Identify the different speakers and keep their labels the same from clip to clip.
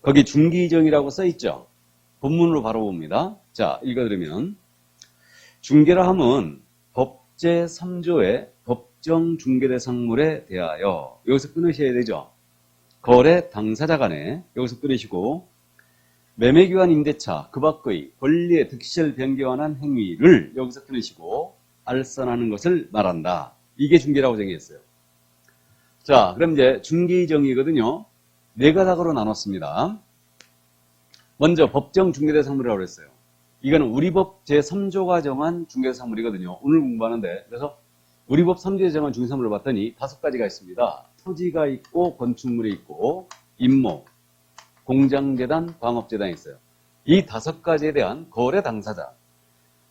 Speaker 1: 거기 중기정이라고 써있죠. 본문으로 바로 봅니다. 자, 읽어드리면 중개라 함은 법제 3조의 법정 중개대상물에 대하여, 여기서 끊으셔야 되죠. 거래 당사자 간에, 여기서 끊으시고, 매매기관 임대차 그 밖의 권리의 득실 변경한 행위를 여기서 끊으시고 알선하는 것을 말한다. 이게 중개라고 정의했어요. 자, 그럼 이제 중기정의거든요. 네 가닥으로 나눴습니다. 먼저 법정 중개대상물이라고 그랬어요. 이거는 우리법 제3조가 정한 중개대상물이거든요. 오늘 공부하는데, 그래서 우리법 3조에 정한 중개대상물을 봤더니 5가지가 있습니다. 토지가 있고 건축물이 있고 임목, 공장재단, 광업재단이 있어요. 이 5가지에 대한 거래 당사자,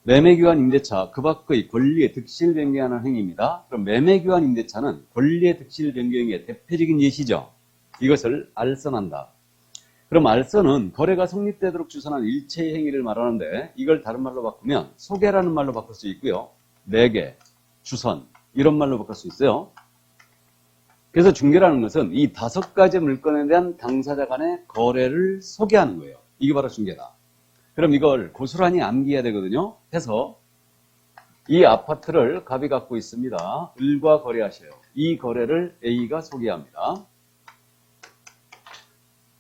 Speaker 1: 매매기관 임대차 그 밖의 권리의 득실 변경하는 행위입니다. 그럼 매매기관 임대차는 권리의 득실 변경의 대표적인 예시죠. 이것을 알선한다. 그럼 알선은 거래가 성립되도록 주선한 일체의 행위를 말하는데, 이걸 다른 말로 바꾸면 소개라는 말로 바꿀 수 있고요. 매개, 주선 이런 말로 바꿀 수 있어요. 그래서 중개라는 것은 이 5가지 물건에 대한 당사자 간의 거래를 소개하는 거예요. 이게 바로 중개다. 그럼 이걸 고스란히 암기해야 되거든요. 해서 이 아파트를 갑이 갖고 있습니다. 을과 거래하셔요. 이 거래를 A가 소개합니다.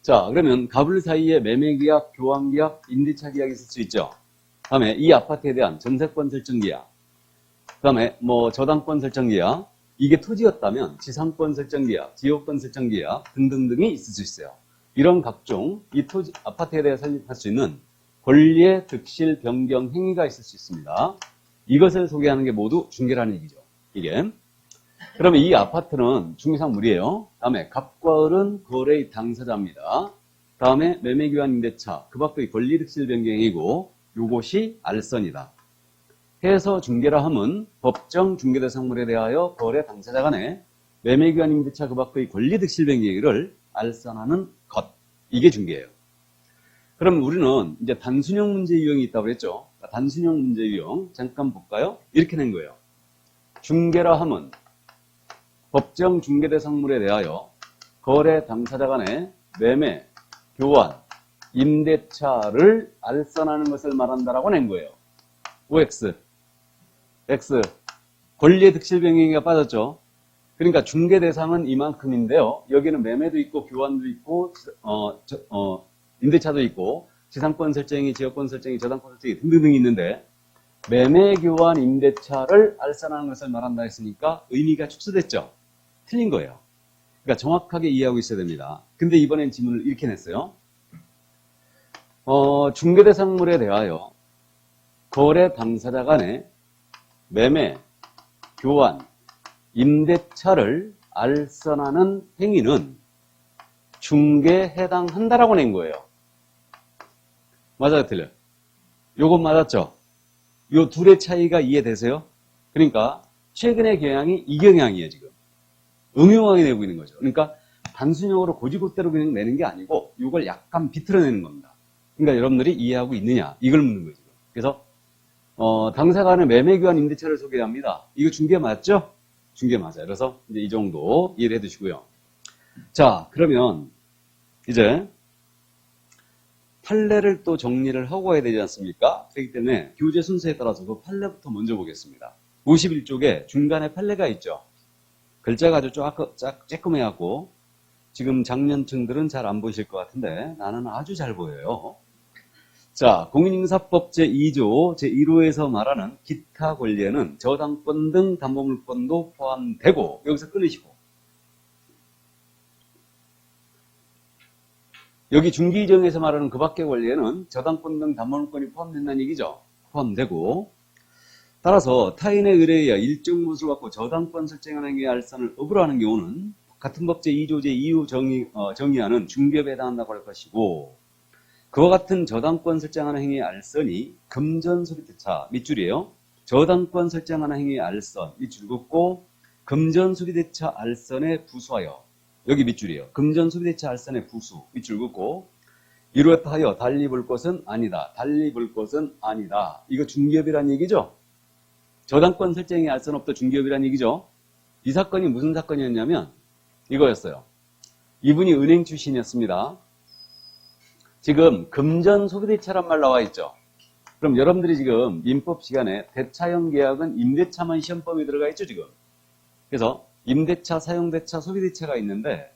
Speaker 1: 자, 그러면 갑을 사이에 매매계약, 교환계약, 임대차 계약이 있을 수 있죠. 다음에 이 아파트에 대한 전세권 설정 계약, 다음에 저당권 설정 계약, 이게 토지였다면 지상권 설정 계약, 지역권 설정 계약 등등등이 있을 수 있어요. 이런 각종 이 토지, 아파트에 대해 설립할 수 있는 권리의 득실 변경 행위가 있을 수 있습니다. 이것을 소개하는 게 모두 중개라는 얘기죠. 이게. 그러면 이 아파트는 중개상물이에요. 다음에 갑과 을은 거래의 당사자입니다. 다음에 매매기관 임대차 그 밖의 권리 득실 변경 행위고, 요것이 알선이다. 해서 중개라 함은 법정 중개대상물에 대하여 거래 당사자 간에 매매기관 임대차 그 밖의 권리 득실 변경 행위를 알선하는 것. 이게 중개예요. 그럼 우리는 이제 단순형 문제 유형이 있다고 그랬죠. 단순형 문제 유형 잠깐 볼까요? 이렇게 낸 거예요. 중개라 함은 법정 중개대상물에 대하여 거래 당사자 간에 매매, 교환, 임대차를 알선하는 것을 말한다라고 낸 거예요. OX, X, 권리의 득실 변경이 빠졌죠. 그러니까 중개 대상은 이만큼인데요. 여기는 매매도 있고 교환도 있고 임대차도 있고 지상권 설정이, 지역권 설정이, 저당권 설정이 등등등이 있는데, 매매, 교환, 임대차를 알선하는 것을 말한다 했으니까 의미가 축소됐죠. 틀린 거예요. 그러니까 정확하게 이해하고 있어야 됩니다. 근데 이번엔 지문을 이렇게 냈어요. 중개대상물에 대하여 거래 당사자 간에 매매, 교환, 임대차를 알선하는 행위는 중개에 해당한다라고 낸 거예요. 맞아요, 틀려요? 요건 맞았죠? 요 둘의 차이가 이해되세요? 그러니까 최근의 경향이 이 경향이에요, 지금. 응용하게 내고 있는 거죠. 그러니까 단순형으로 고지고대로 그냥 내는 게 아니고 이걸 약간 비틀어내는 겁니다. 그러니까 여러분들이 이해하고 있느냐, 이걸 묻는 거죠. 그래서 당사자 간의 매매, 교환, 임대차를 소개합니다. 이거 중개 맞죠? 중개 맞아요. 그래서 이제 이 정도 이해를 해두시고요. 자, 그러면 이제 판례를 또 정리를 하고 가야 되지 않습니까? 그렇기 때문에 교재 순서에 따라서 그 판례부터 먼저 보겠습니다. 51쪽에 중간에 판례가 있죠. 글자가 아주 쬐끔해갖고 지금 장년층들은 잘 안 보이실 것 같은데 나는 아주 잘 보여요. 자, 공인인사법 제2조 제1호에서 말하는 기타 권리에는 저당권 등 담보물권도 포함되고, 여기서 끊으시고, 여기 중기정에서 말하는 그 밖의 권리에는 저당권 등 담보물권이 포함된다는 얘기죠. 포함되고, 따라서 타인의 의뢰에 의해 일정 무엇을 갖고 저당권 설정하는 행위의 알선을 업으로 하는 경우는 같은 법 제2조 제2호 정의하는 중개업에 해당한다고 할 것이고, 그와 같은 저당권 설정하는 행위의 알선이 금전수리대차 밑줄이에요. 저당권 설정하는 행위의 알선 밑줄 긋고, 금전수리대차 알선에 부수하여, 여기 밑줄이에요. 금전수리대차 알선에 부수 밑줄 긋고, 이로하여 달리 볼 것은 아니다. 달리 볼 것은 아니다. 이거 중개업이란 얘기죠. 저당권 설정의 알선업도 중개업이란 얘기죠. 이 사건이 무슨 사건이었냐면 이거였어요. 이분이 은행 출신이었습니다. 지금 금전 소비대차란 말 나와 있죠. 그럼 여러분들이 지금 민법 시간에 대차형 계약은 임대차만 시험범위에 들어가 있죠, 지금. 그래서 임대차, 사용대차, 소비대차가 있는데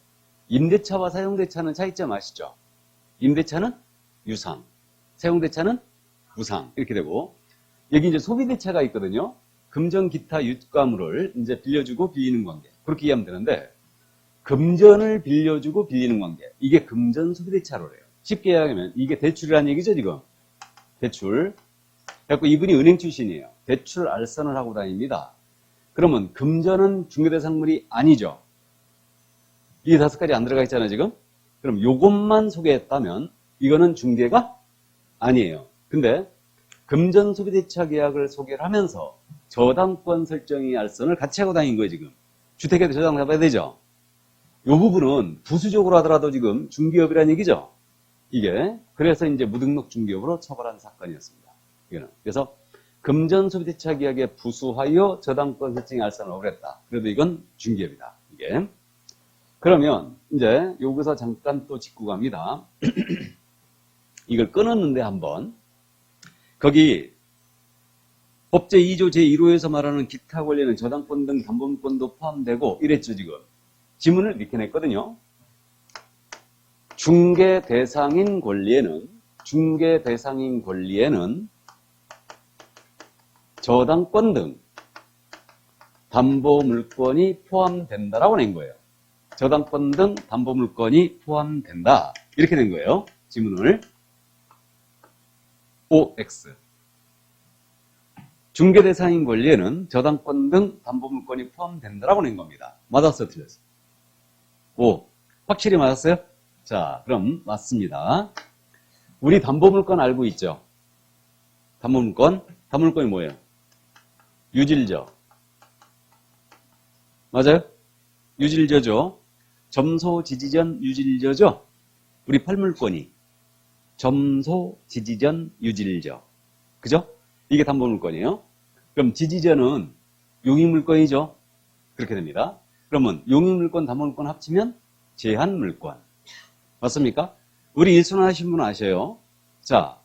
Speaker 1: 임대차와 사용대차는 차이점 아시죠? 임대차는 유상, 사용대차는 무상 이렇게 되고 여기 이제 소비대차가 있거든요. 금전 기타 유가물을 이제 빌려주고 빌리는 관계 그렇게 이해하면 되는데 금전을 빌려주고 빌리는 관계 이게 금전 소비대차로 해요. 쉽게 이야기하면 이게 대출이라는 얘기죠, 지금. 대출. 그래서 이분이 은행 출신이에요. 대출 알선을 하고 다닙니다. 그러면 금전은 중개대상물이 아니죠. 이 5가지 안 들어가 있잖아요, 지금. 그럼 요것만 소개했다면 이거는 중개가 아니에요. 근데 금전 소비대차 계약을 소개를 하면서 저당권 설정이 알선을 같이 하고 다닌 거예요, 지금. 주택에도 저당 잡아야 되죠. 요 부분은 부수적으로 하더라도 지금 중개업이라는 얘기죠. 이게. 그래서 이제 무등록 중개업으로 처벌한 사건이었습니다. 이거는. 그래서 금전 소비대차 계약에 부수하여 저당권 설정이 알선을 억울했다. 그래도 이건 중개업이다. 이게. 그러면 이제 여기서 잠깐 또 짚고 갑니다. 이걸 끊었는데 한번 거기 법제 2조 제1호에서 말하는 기타 권리는 저당권 등 담보물권도 포함되고 이랬죠, 지금. 지문을 이렇게 냈거든요. 중개 대상인 권리에는 저당권 등 담보물권이 포함된다라고 낸 거예요. 저당권 등 담보물권이 포함된다. 이렇게 된 거예요. 지문을. OX. 중개 대상인 권리에는 저당권 등 담보물권이 포함된다라고 낸 겁니다. 맞았어요? 틀렸어요? O. 확실히 맞았어요? 자, 그럼 맞습니다. 우리 담보물권 알고 있죠? 담보물권이 뭐예요? 유질저. 맞아요? 유질저죠. 점소, 지지전, 유질저죠? 우리 팔물권이. 점소, 지지전, 유질저. 그죠? 이게 담보물권이에요. 그럼 지지전은 용익물권이죠? 그렇게 됩니다. 그러면 용익물권, 담보물권 합치면 제한물권. 맞습니까? 우리 일순환 하신 분은 아셔요. 자,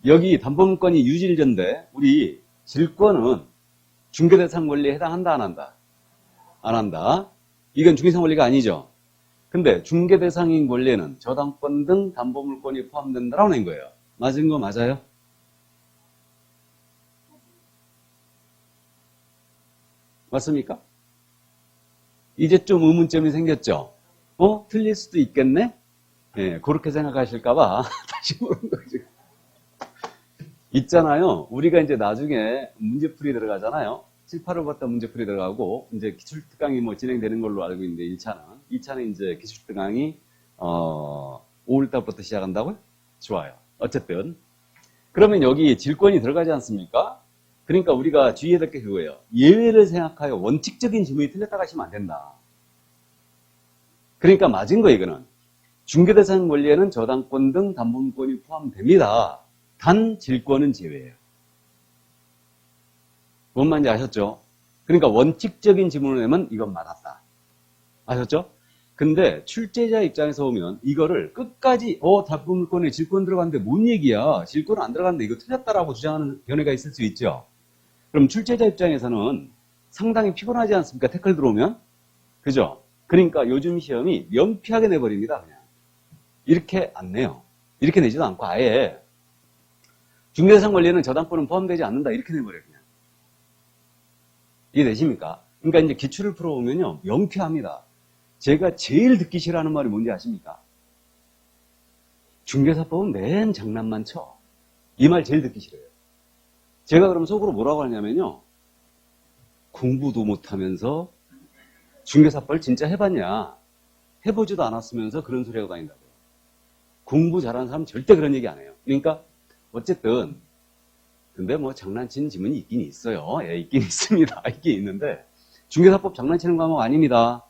Speaker 1: 여기 담보물권이 유질전인데 우리 질권은 중개대상 권리에 해당한다, 안 한다? 안 한다. 이건 중개대상 권리가 아니죠. 근데 중개대상인 권리에는 저당권 등 담보물권이 포함된다라고 낸 거예요. 맞은 거 맞아요? 맞습니까? 이제 좀 의문점이 생겼죠? 틀릴 수도 있겠네? 예, 그렇게 생각하실까봐 다시 물은 거죠. 있잖아요. 우리가 이제 나중에 문제풀이 들어가잖아요. 7, 8월 봤다 문제풀이 들어가고, 이제 기출특강이 뭐 진행되는 걸로 알고 있는데, 1차는. 2차는 이제 기출특강이, 5월달부터 시작한다고요? 좋아요. 어쨌든. 그러면 여기 질권이 들어가지 않습니까? 그러니까 우리가 주의해야 될 게 그거예요. 예외를 생각하여 원칙적인 질문이 틀렸다고 하시면 안 된다. 그러니까 맞은 거예요, 이거는. 중개대상 권리에는 저당권 등 담보물권이 포함됩니다. 단 질권은 제외예요. 뭔 말인지 아셨죠? 그러니까 원칙적인 지문을 내면 이건 맞았다. 아셨죠? 근데 출제자 입장에서 보면 이거를 끝까지 담보물권에 질권 들어갔는데 뭔 얘기야? 질권은 안 들어갔는데 이거 틀렸다라고 주장하는 견해가 있을 수 있죠. 그럼 출제자 입장에서는 상당히 피곤하지 않습니까? 태클 들어오면? 그죠? 그러니까 요즘 시험이 명피하게 내버립니다. 그냥. 이렇게 안 내요. 이렇게 내지도 않고 아예 중개대상 권리에는 저당권은 포함되지 않는다. 이렇게 내버려요. 그냥. 이해되십니까? 그러니까 이제 기출을 풀어보면요. 명쾌합니다. 제가 제일 듣기 싫어하는 말이 뭔지 아십니까? 중개사법은 맨 장난만 쳐. 이 말 제일 듣기 싫어요. 제가 그럼 속으로 뭐라고 하냐면요. 공부도 못하면서 중개사법을 진짜 해봤냐? 해보지도 않았으면서 그런 소리 하고 다닌다고요. 공부 잘하는 사람 절대 그런 얘기 안 해요. 그러니까 어쨌든 근데 뭐 장난치는 지문이 있긴 있어요. 예, 있긴 있습니다. 있긴 있는데 중개사법 장난치는 과목 아닙니다.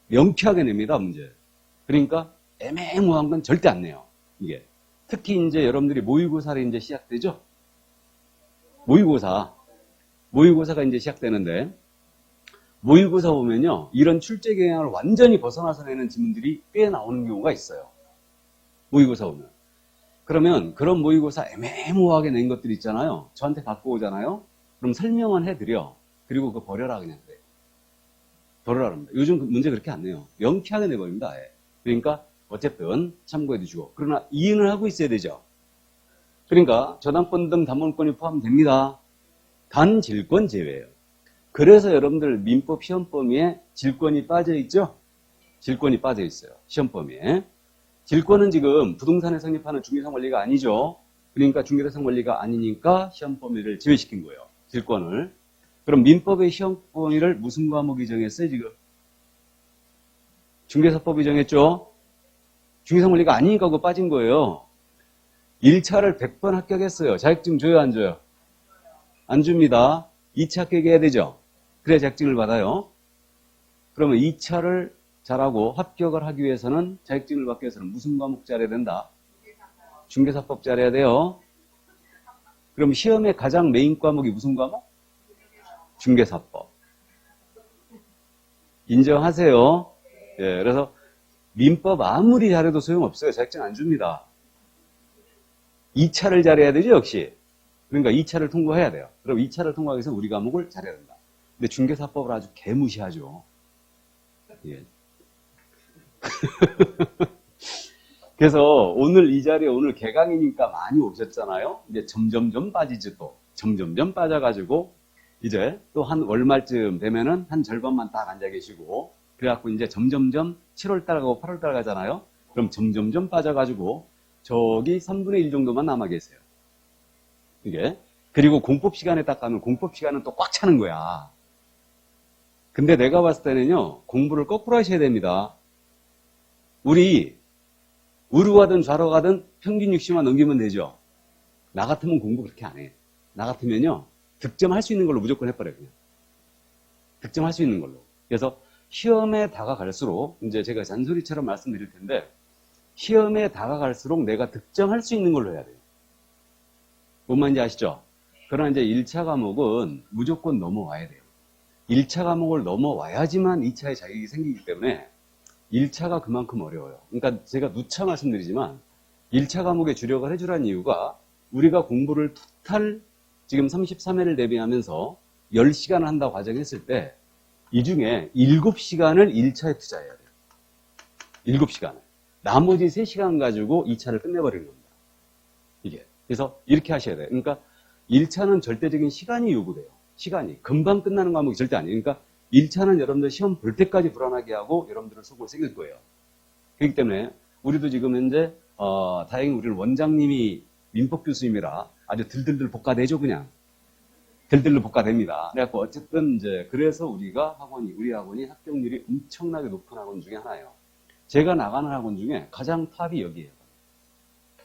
Speaker 1: 명쾌하게 냅니다, 문제. 그러니까 애매모호한 건 절대 안 내요. 이게. 특히 이제 여러분들이 모의고사를 이제 시작되죠? 모의고사가 이제 시작되는데 모의고사 보면요. 이런 출제 경향을 완전히 벗어나서 내는 지문들이 꽤 나오는 경우가 있어요. 모의고사 보면. 그러면 그런 모의고사 애매모호하게 낸 것들 있잖아요. 저한테 갖고 오잖아요. 그럼 설명은 해드려. 그리고 그거 버려라 그냥 그래요. 버려라 합니다. 요즘 문제 그렇게 안 내요. 명쾌하게 내버립니다. 아예. 그러니까 어쨌든 참고해 두시고. 그러나 이해는 하고 있어야 되죠. 그러니까 저당권 등 담보권이 포함됩니다. 단 질권 제외예요. 그래서 여러분들 민법 시험 범위에 질권이 빠져 있죠? 질권이 빠져 있어요. 시험 범위에. 질권은 지금 부동산에 성립하는 중개상 원리가 아니죠. 그러니까 중개상 원리가 아니니까 시험 범위를 제외시킨 거예요. 질권을. 그럼 민법의 시험 범위를 무슨 과목이 정했어요, 지금? 중개사법이 정했죠? 중개상 원리가 아니니까 그거 빠진 거예요. 1차를 100번 합격했어요. 자격증 줘요, 안 줘요? 안 줍니다. 2차 합격해야 되죠? 그래야 자격증을 받아요. 그러면 2차를 잘하고 합격을 하기 위해서는 자격증을 받기 위해서는 무슨 과목 잘해야 된다? 중개사법 잘해야 돼요. 그럼 시험의 가장 메인 과목이 무슨 과목? 중개사법. 인정하세요? 예, 그래서 민법 아무리 잘해도 소용없어요. 자격증 안 줍니다. 2차를 잘해야 되죠, 역시. 그러니까 2차를 통과해야 돼요. 그럼 2차를 통과하기 위해서 우리 과목을 잘해야 된다. 근데 중개사법을 아주 개무시하죠. 예. 그래서 오늘 이 자리에 오늘 개강이니까 많이 오셨잖아요. 이제 점점점 빠지지 또. 점점점 빠져가지고 이제 또 한 월말쯤 되면은 한 절반만 딱 앉아 계시고 그래갖고 이제 점점점 7월달 가고 8월달 가잖아요. 그럼 점점점 빠져가지고 저기 3분의 1 정도만 남아 계세요. 이게. 그리고 공법 시간에 딱 가면 공법 시간은 또 꽉 차는 거야. 근데 내가 봤을 때는요, 공부를 거꾸로 하셔야 됩니다. 우리, 우로 가든 좌로 가든 평균 60만 넘기면 되죠. 나 같으면 공부 그렇게 안 해. 나 같으면요, 득점할 수 있는 걸로 무조건 해버려요, 그냥. 득점할 수 있는 걸로. 그래서 시험에 다가갈수록, 이제 제가 잔소리처럼 말씀드릴 텐데, 시험에 다가갈수록 내가 득점할 수 있는 걸로 해야 돼요. 뭔 말인지 아시죠? 그러나 이제 1차 과목은 무조건 넘어와야 돼요. 1차 과목을 넘어와야지만 2차에 자격이 생기기 때문에 1차가 그만큼 어려워요. 그러니까 제가 누차 말씀드리지만 1차 과목에 주력을 해주라는 이유가 우리가 공부를 토탈 지금 33회를 대비하면서 10시간을 한다고 가정했을 때 이 중에 7시간을 1차에 투자해야 돼요. 7시간을. 나머지 3시간 가지고 2차를 끝내버리는 겁니다. 이게. 그래서 이렇게 하셔야 돼요. 그러니까 1차는 절대적인 시간이 요구돼요. 시간이. 금방 끝나는 과목이 절대 아니에요. 그러니까 1차는 여러분들 시험 볼 때까지 불안하게 하고 여러분들은 속을 새길 거예요. 그렇기 때문에 우리도 지금 현재 다행히 우리는 원장님이 민법 교수님이라 아주 들들들 볶아내죠, 그냥. 들들들 볶아냅니다. 그래갖고 어쨌든 이제 그래서 우리가 우리 학원이 합격률이 엄청나게 높은 학원 중에 하나예요. 제가 나가는 학원 중에 가장 탑이 여기에요.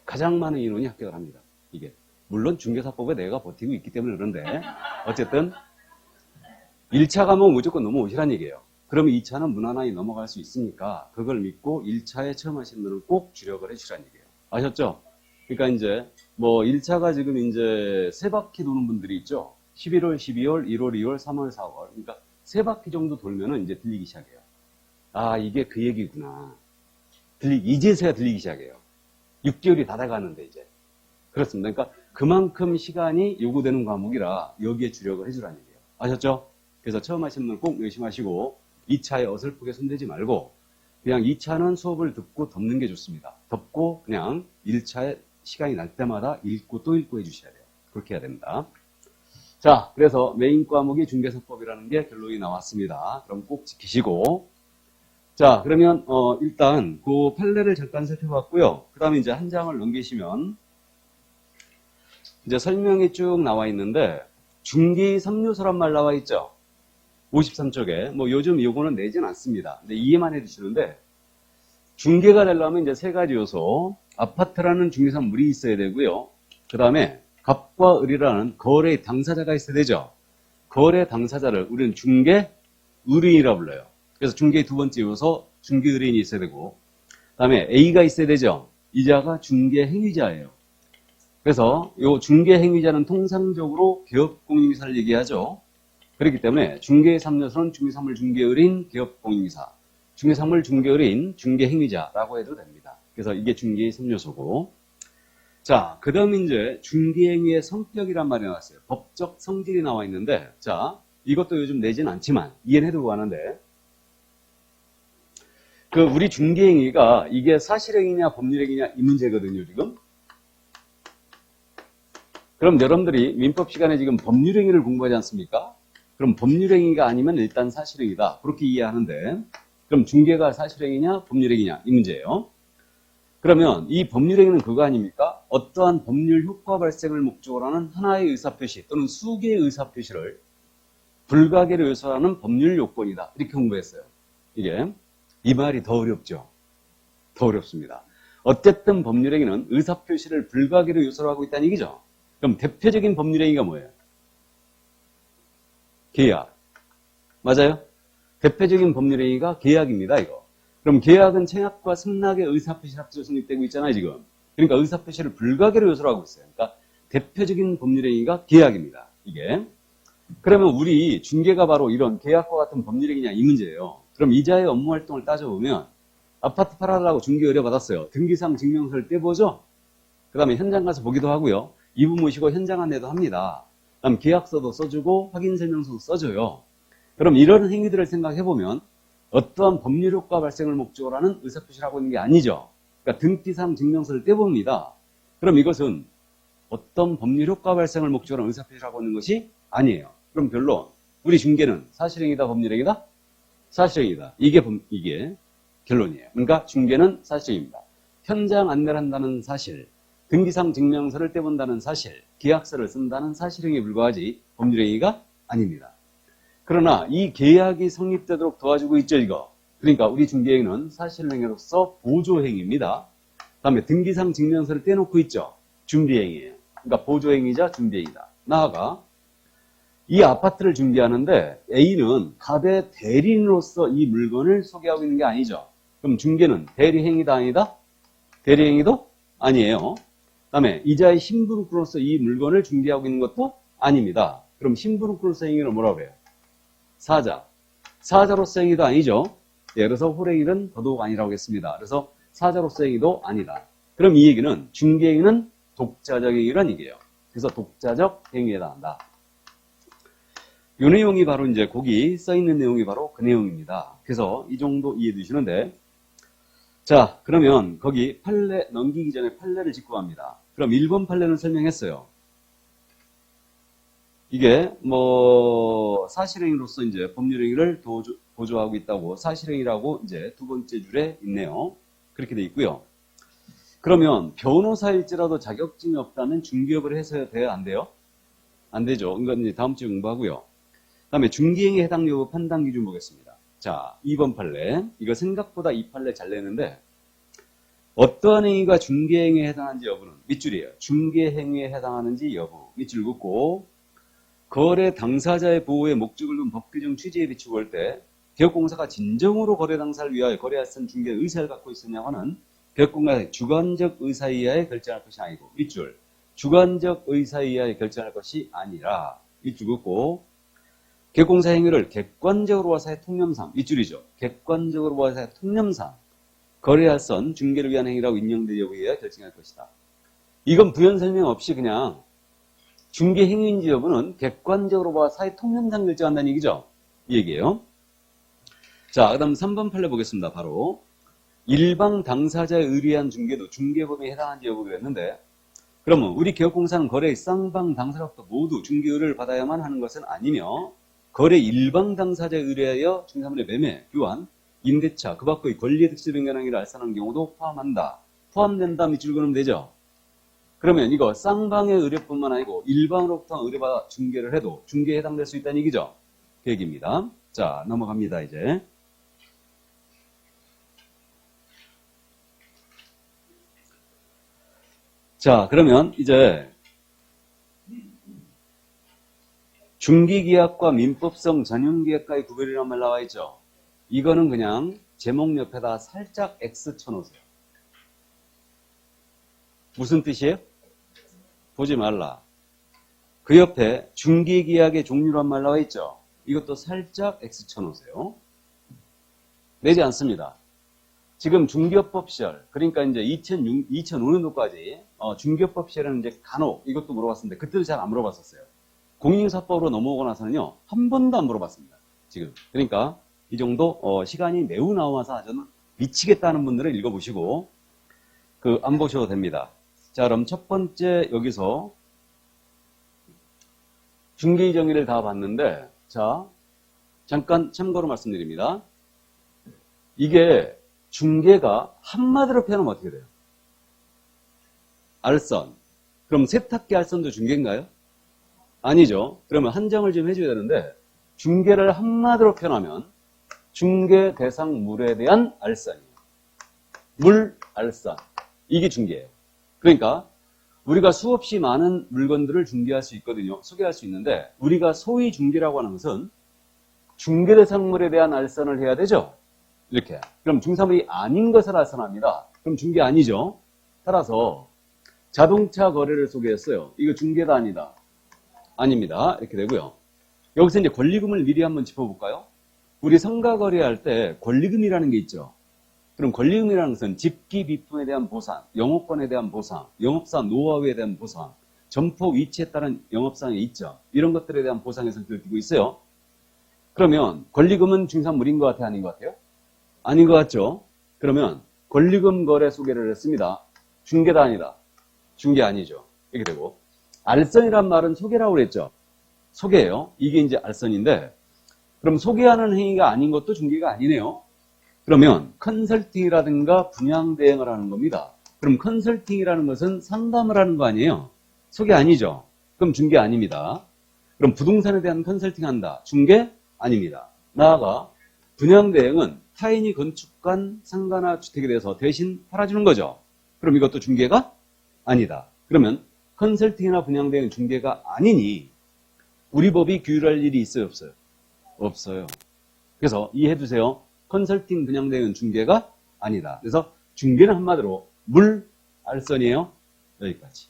Speaker 1: 가장 많은 인원이 합격을 합니다. 이게. 물론 중개사법에 내가 버티고 있기 때문에 그런데 어쨌든 1차 과목 무조건 넘어오시라는 얘기예요. 그러면 2차는 무난하게 넘어갈 수 있으니까 그걸 믿고 1차에 처음 하시는 분은 꼭 주력을 해주시라는 얘기예요. 아셨죠? 그러니까 이제 뭐 1차가 지금 이제 3바퀴 도는 분들이 있죠. 11월, 12월, 1월, 2월, 3월, 4월. 그러니까 3바퀴 정도 돌면은 이제 들리기 시작해요. 아, 이게 그 얘기구나. 이제서야 들리기 시작해요. 6개월이 다 돼가는데 이제. 그렇습니다. 그러니까 그만큼 시간이 요구되는 과목이라 여기에 주력을 해주라는 얘기예요. 아셨죠? 그래서 처음 하시는 분은 꼭 열심히 하시고 2차에 어설프게 손대지 말고 그냥 2차는 수업을 듣고 덮는 게 좋습니다. 덮고 그냥 1차에 시간이 날 때마다 읽고 또 읽고 해주셔야 돼요. 그렇게 해야 됩니다. 자, 그래서 메인 과목이 중개사법이라는 게 결론이 나왔습니다. 그럼 꼭 지키시고 자, 그러면 일단 그 판례를 잠깐 살펴봤고요. 그 다음에 이제 한 장을 넘기시면 이제 설명이 쭉 나와 있는데 중개의 3요소란 말 나와 있죠. 53쪽에 뭐 요즘 요거는 내진 않습니다. 근데 이해만 해주시는데 중개가 되려면 이제 3가지 요소 아파트라는 중개사물이 있어야 되고요. 그 다음에 갑과 을이라는 거래 당사자가 있어야 되죠. 거래 당사자를 우리는 중개 의뢰인이라고 불러요. 그래서 중개의 2번째 요소 중개 의뢰인이 있어야 되고 그 다음에 A가 있어야 되죠. 이자가 중개 행위자예요. 그래서 이 중개 행위자는 통상적으로 기업공인이사를 얘기하죠. 그렇기 때문에 중개의 3요소는 중개사물 중개의뢰인 기업공인이사 중개사물 중개의뢰인 중개행위자라고 해도 됩니다. 그래서 이게 중개의 3요소고 자, 그 다음 이제 중개행위의 성격이란 말이 나왔어요. 법적 성질이 나와 있는데, 자, 이것도 요즘 내진 않지만 이해는 해두고 가는데, 우리 중개행위가 이게 사실행위냐 법률행위냐 이 문제거든요, 지금. 그럼 여러분들이 민법 시간에 지금 법률행위를 공부하지 않습니까? 그럼 법률행위가 아니면 일단 사실행위다. 그렇게 이해하는데, 그럼 중개가 사실행위냐 법률행위냐 이 문제예요. 그러면 이 법률행위는 그거 아닙니까? 어떠한 법률 효과 발생을 목적으로 하는 하나의 의사표시 또는 수개의 의사표시를 불가결의 요소라는 법률 요건이다. 이렇게 공부했어요. 이 말이 더 어렵죠. 더 어렵습니다. 어쨌든 법률행위는 의사표시를 불가결의 요소로 하고 있다는 얘기죠. 그럼 대표적인 법률행위가 뭐예요? 계약. 맞아요? 대표적인 법률행위가 계약입니다, 이거. 그럼 계약은 청약과 승낙의 의사표시를 합쳐서 성립되고 있잖아요, 지금. 그러니까 의사표시를 불가결의 요소로 하고 있어요. 그러니까 대표적인 법률행위가 계약입니다, 이게. 그러면 우리 중개가 바로 이런 계약과 같은 법률행위냐 이 문제예요. 그럼 이자의 업무 활동을 따져보면 아파트 팔아달라고 중개 의뢰 받았어요. 등기상 증명서를 떼보죠. 그 다음에 현장 가서 보기도 하고요. 이부 모시고 현장 안내도 합니다. 그다음 계약서도 써주고 확인설명서도 써줘요. 그럼 이런 행위들을 생각해보면 어떠한 법률 효과 발생을 목적으로 하는 의사표시를 하고 있는 게 아니죠. 그러니까 등기상 증명서를 떼봅니다. 그럼 이것은 어떤 법률 효과 발생을 목적으로 하는 의사표시를 하고 있는 것이 아니에요. 그럼 결론, 우리 중개는 사실행위다 법률행위다? 사실행위다. 이게 결론이에요. 그러니까 중개는 사실행위입니다. 현장 안내를 한다는 사실, 등기상 증명서를 떼본다는 사실, 계약서를 쓴다는 사실행위에 불과하지 법률행위가 아닙니다. 그러나 이 계약이 성립되도록 도와주고 있죠, 이거. 그러니까 우리 중개행위는 사실행위로서 보조행위입니다. 다음에 등기상 증명서를 떼놓고 있죠. 준비행위예요. 그러니까 보조행위자 준비행위다. 나아가 이 아파트를 준비하는데 A는 갑의 대리인으로서 이 물건을 소개하고 있는 게 아니죠. 그럼 중개는 대리행위다 아니다? 대리행위도 아니에요. 다음에 이자의 신분으로서 이 물건을 준비하고 있는 것도 아닙니다. 그럼 신분으로서 행위를 뭐라고 해요? 사자. 사자로서 행위도 아니죠. 예, 그래서 호행위는 더더욱 아니라고 하겠습니다. 그래서 사자로서 행위도 아니다. 그럼 이 얘기는 중개행위는 독자적 행위란 얘기예요. 그래서 독자적 행위에 해당한다. 이 내용이 바로 이제 거기 써있는 내용이 바로 그 내용입니다. 그래서 이 정도 이해해 두시는데, 자, 그러면 거기 판례 넘기기 전에 판례를 짚고 갑니다. 그럼 1번 판례는 설명했어요. 이게 사실행위로서 이제 법률행위를 보조하고 있다고 사실행위라고 이제 두 번째 줄에 있네요. 그렇게 돼 있고요. 그러면 변호사일지라도 자격증이 없다면 중개업을 해서 돼야 안 돼요? 안 되죠. 이건 이제 다음 주에 공부하고요. 다음에 중개행위 해당 여부 판단 기준 보겠습니다. 자, 2번 판례. 이거 생각보다 이 판례 잘 내는데 어떠한 행위가 중개행위에 해당하는지 여부는 밑줄이에요. 중개행위에 해당하는지 여부. 밑줄 긋고 거래 당사자의 보호에 목적을 둔 법 규정 취지에 비추고 볼 때 개업공사가 진정으로 거래 당사를 위하여 거래할 수 있는 중개 의사를 갖고 있었냐고 하는 개업공사의 주관적 의사에 의하여 결정할 것이 아니고 밑줄 주관적 의사에 의하여 결정할 것이 아니라 밑줄 긋고 개업공사 행위를 객관적으로 봐서의 통념상 밑줄이죠. 객관적으로 봐서의 통념상 거래할 선 중개를 위한 행위라고 인정될 여부에 의하여 결정할 것이다. 이건 부연 설명 없이 그냥 중개 행위인지 여부는 객관적으로 봐 사회 통념상 결정한다는 얘기죠. 이 얘기예요. 자, 그 다음 3번 판례 보겠습니다. 바로 일방 당사자에 의뢰한 중개도 중개법에 해당하는지 여부 그랬는데 그러면 우리 개업공사는 거래의 쌍방 당사자부터 모두 중개 의뢰를 받아야만 하는 것은 아니며 거래 일방 당사자에 의뢰하여 중개사물의 매매, 교환, 임대차, 그 밖의 권리의 득실 변경 행위를 알선하는 경우도 포함한다. 포함된다 밑줄 그으면 되죠. 그러면 이거 쌍방의 의뢰뿐만 아니고 일방으로부터 의뢰받아 중개를 해도 중개에 해당될 수 있다는 얘기죠. 그 얘기입니다. 자, 넘어갑니다, 이제. 자, 그러면 이제 중개계약과 민법성 전용계약과의 구별이란 말 나와 있죠. 이거는 그냥 제목 옆에다 살짝 X 쳐놓으세요. 무슨 뜻이에요? 보지 말라. 그 옆에 중개계약의 종류란 말 나와 있죠. 이것도 살짝 X 쳐놓으세요. 내지 않습니다. 지금 중개업법 시절, 그러니까 이제 2005년도까지 중개법 시에는 이제 간혹 이것도 물어봤었는데 그때도 잘 안 물어봤었어요. 공인중개사법으로 넘어오고 나서는요 한 번도 안 물어봤습니다. 지금 그러니까 이 정도 시간이 매우 남아서 저는 미치겠다는 분들은 읽어보시고 안 보셔도 됩니다. 자, 그럼 첫 번째 여기서 중개의 정의를 다 봤는데, 자, 잠깐 참고로 말씀드립니다. 이게 중개가 한마디로 표현하면 어떻게 돼요? 알선. 그럼 세탁기 알선도 중개인가요? 아니죠. 그러면 한정을 좀 해줘야 되는데, 중개를 한마디로 표현하면 중개 대상 물에 대한 알선이에요. 물 알선. 이게 중개예요. 그러니까 우리가 수없이 많은 물건들을 중개할 수 있거든요. 소개할 수 있는데 우리가 소위 중개라고 하는 것은 중개 대상물에 대한 알선을 해야 되죠. 이렇게. 그럼 중개사물이 아닌 것을 알선합니다. 그럼 중개 아니죠. 따라서 자동차 거래를 소개했어요. 이거 중개다 아니다? 아닙니다. 이렇게 되고요. 여기서 이제 권리금을 미리 한번 짚어볼까요? 우리 상가 거래할 때 권리금이라는 게 있죠. 그럼 권리금이라는 것은 집기 비품에 대한 보상, 영업권에 대한 보상, 영업사 노하우에 대한 보상, 점포 위치에 따른 영업사항이 있죠. 이런 것들에 대한 보상의 성격을 띠고 있어요. 그러면 권리금은 중개사물인 것 같아요? 아닌 것 같아요? 아닌 것 같죠? 그러면 권리금 거래 소개를 했습니다. 중개다 아니다? 중개 아니죠. 이렇게 되고 알선이란 말은 소개라고 그랬죠. 소개예요. 이게 이제 알선인데 그럼 소개하는 행위가 아닌 것도 중개가 아니네요. 그러면 컨설팅이라든가 분양 대행을 하는 겁니다. 그럼 컨설팅이라는 것은 상담을 하는 거 아니에요? 소개 아니죠? 그럼 중개 아닙니다. 그럼 부동산에 대한 컨설팅 한다. 중개 아닙니다. 나아가 분양 대행은 타인이 건축한 상가나 주택에 대해서 대신 팔아주는 거죠. 그럼 이것도 중개가 아니다. 그러면 컨설팅이나 분양 대행은 중개가 아니니 우리 법이 규율할 일이 있어요? 없어요? 없어요. 그래서 이해해 두세요. 컨설팅 분양 대행은 중개가 아니다. 그래서 중개는 한마디로 물 알선이에요. 여기까지.